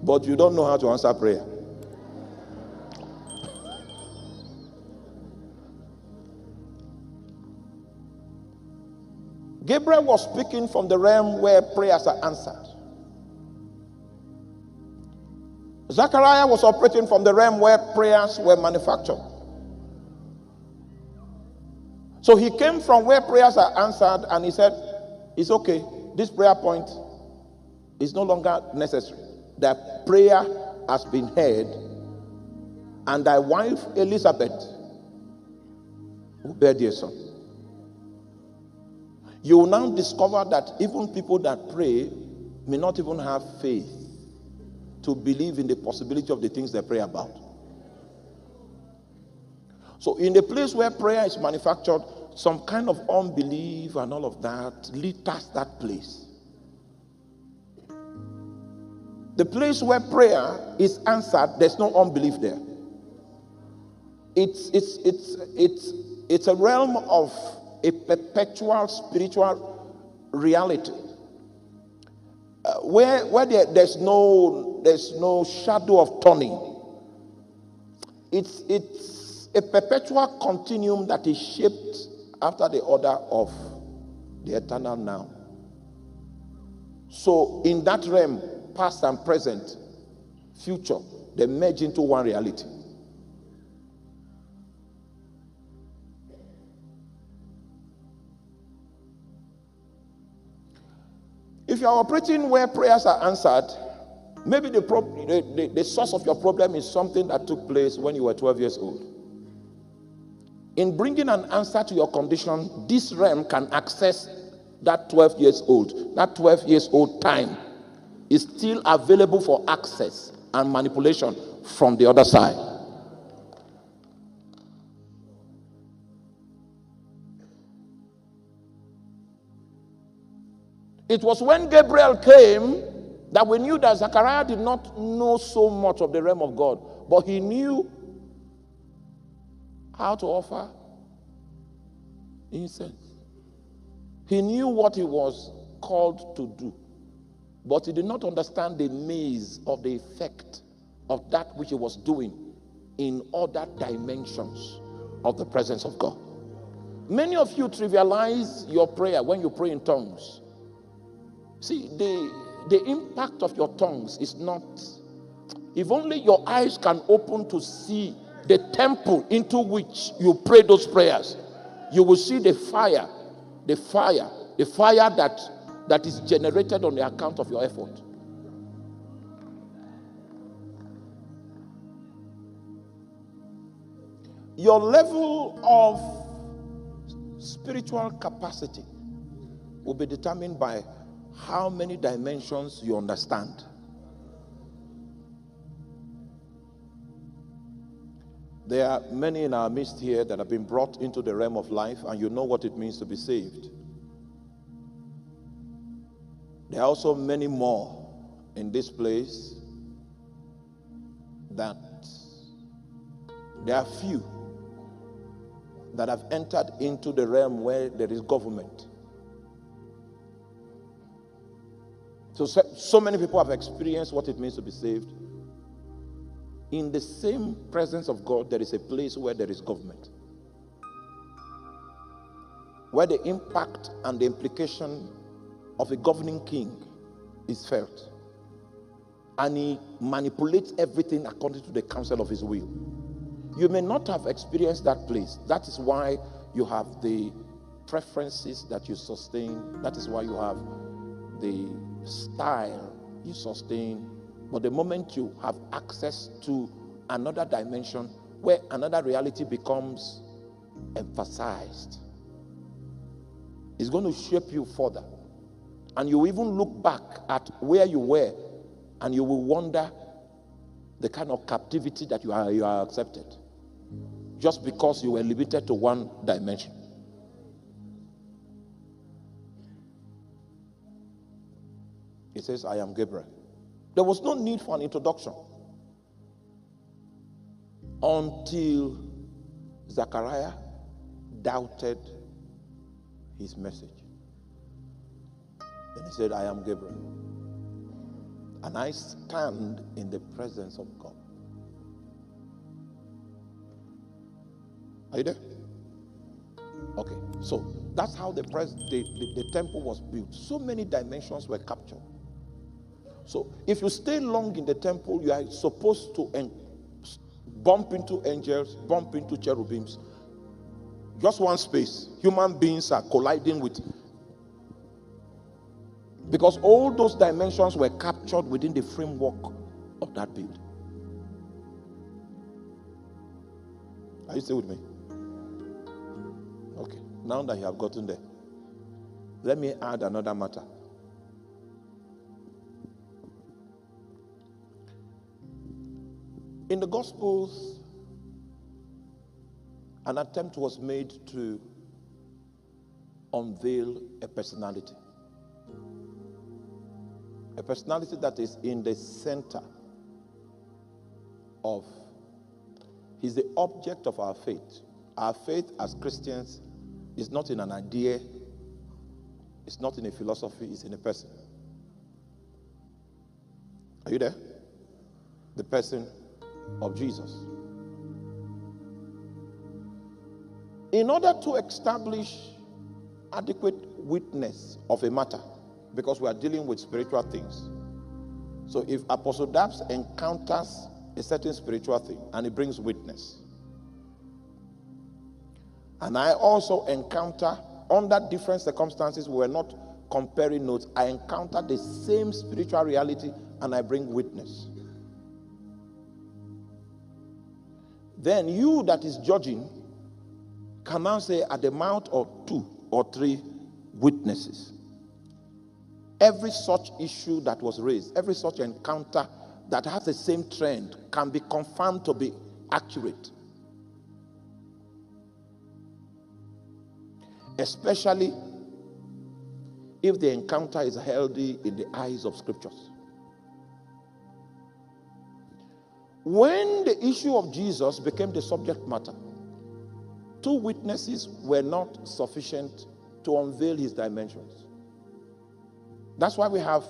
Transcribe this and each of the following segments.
but you don't know how to answer prayer. Gabriel was speaking from the realm where prayers are answered. Zechariah was operating from the realm where prayers were manufactured. So he came from where prayers are answered and he said, it's okay, this prayer point is no longer necessary. That prayer has been heard and thy wife Elizabeth will bear thee a son. You will now discover that even people that pray may not even have faith to believe in the possibility of the things they pray about. So in the place where prayer is manufactured, some kind of unbelief and all of that litters that place. The place where prayer is answered, there's no unbelief there. It's a realm of a perpetual spiritual reality, where there's no shadow of turning. It's a perpetual continuum that is shaped after the order of the eternal now. So in that realm, past and present, future, they merge into one reality. If you are operating where prayers are answered, maybe the source of your problem is something that took place when you were 12 years old. In bringing an answer to your condition, this realm can access that 12 years old. That 12 years old time is still available for access and manipulation from the other side. It was when Gabriel came that we knew that Zechariah did not know so much of the realm of God, but he knew how to offer incense. He knew what he was called to do, but he did not understand the maze of the effect of that which he was doing in other dimensions of the presence of God. Many of you trivialize your prayer when you pray in tongues. See, the impact of your tongues is not, if only your eyes can open to see the temple into which you pray those prayers, you will see the fire that is generated on the account of your effort. Your level of spiritual capacity will be determined by how many dimensions you understand. There are many in our midst here that have been brought into the realm of life, and you know what it means to be saved. There are also many more in this place that there are few that have entered into the realm where there is government. So many people have experienced what it means to be saved. In the same presence of God, there is a place where there is government, where the impact and the implication of a governing king is felt, and he manipulates everything according to the counsel of his will. You may not have experienced that place. That is why you have the preferences that you sustain. That is why you have the style you sustain. But the moment you have access to another dimension where another reality becomes emphasized, it's going to shape you further. And you even look back at where you were and you will wonder the kind of captivity that you are accepted just because you were limited to one dimension. He says, I am Gabriel. There was no need for an introduction until Zechariah doubted his message. Then he said, I am Gabriel. and I stand in the presence of God. Are you there? Okay, so that's how the temple was built. So many dimensions were captured. So if you stay long in the temple, you are supposed to bump into angels, bump into cherubims. Just one space. Human beings are colliding with. Because all those dimensions were captured within the framework of that building. Are you still with me? Okay. Now that you have gotten there, let me add another matter. In the Gospels, an attempt was made to unveil a personality. A personality that is in the center of, he's the object of our faith. Our faith as Christians is not in an idea, it's not in a philosophy, it's in a person. Are you there? The person of Jesus. In order to establish adequate witness of a matter, because we are dealing with spiritual things. So if Apostle Dabbs encounters a certain spiritual thing and he brings witness, and I also encounter, under different circumstances, we were not comparing notes, I encounter the same spiritual reality and I bring witness. Then you that is judging can now say at the mouth of 2 or 3 witnesses, every such issue that was raised, every such encounter that has the same trend can be confirmed to be accurate. Especially if the encounter is healthy in the eyes of scriptures. When the issue of Jesus became the subject matter, 2 witnesses were not sufficient to unveil his dimensions. That's why we have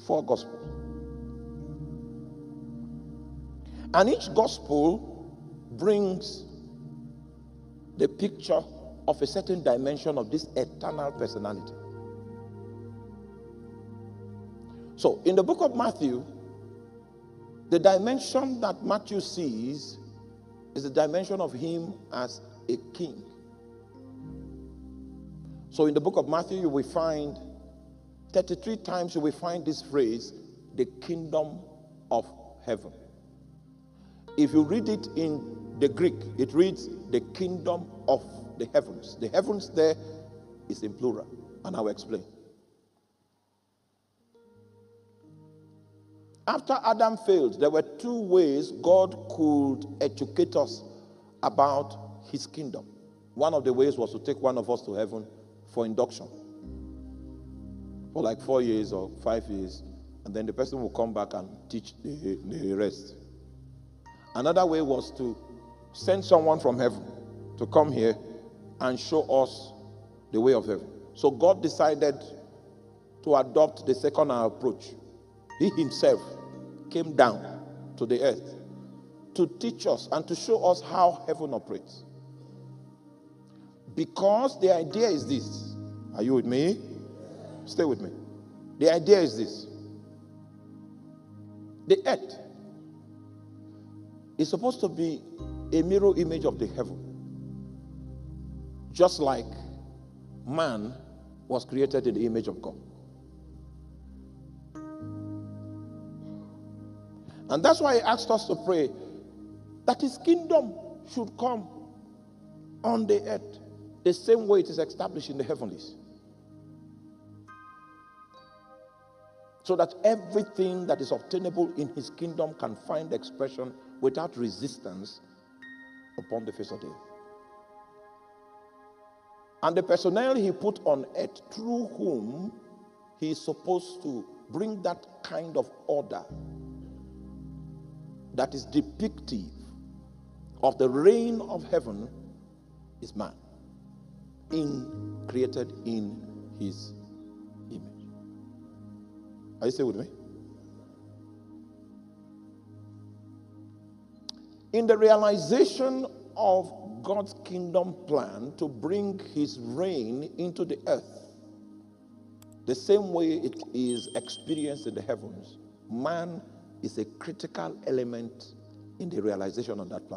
4 gospels. And each gospel brings the picture of a certain dimension of this eternal personality. So, in the book of Matthew, the dimension that Matthew sees is the dimension of him as a king. So, in the book of Matthew, you will find 33 times you will find this phrase, the kingdom of heaven. If you read it in the Greek, it reads the kingdom of the heavens. The heavens there is in plural, and I will explain. After Adam failed, there were 2 ways God could educate us about his kingdom. One of the ways was to take one of us to heaven for induction for like 4 years or 5 years, and then the person will come back and teach the rest. Another way was to send someone from heaven to come here and show us the way of heaven. So God decided to adopt the second approach. He himself came down to the earth to teach us and to show us how heaven operates. Because the idea is this. Are you with me? Stay with me. The idea is this. The earth is supposed to be a mirror image of the heaven. Just like man was created in the image of God. And that's why he asked us to pray that his kingdom should come on the earth the same way it is established in the heavenlies. So that everything that is obtainable in his kingdom can find expression without resistance upon the face of the earth. And the personnel he put on earth, through whom he is supposed to bring that kind of order that is depictive of the reign of heaven, is man, created in his image. Are you still with me? In the realization of God's kingdom plan to bring his reign into the earth, the same way it is experienced in the heavens, man is a critical element in the realization of that plan.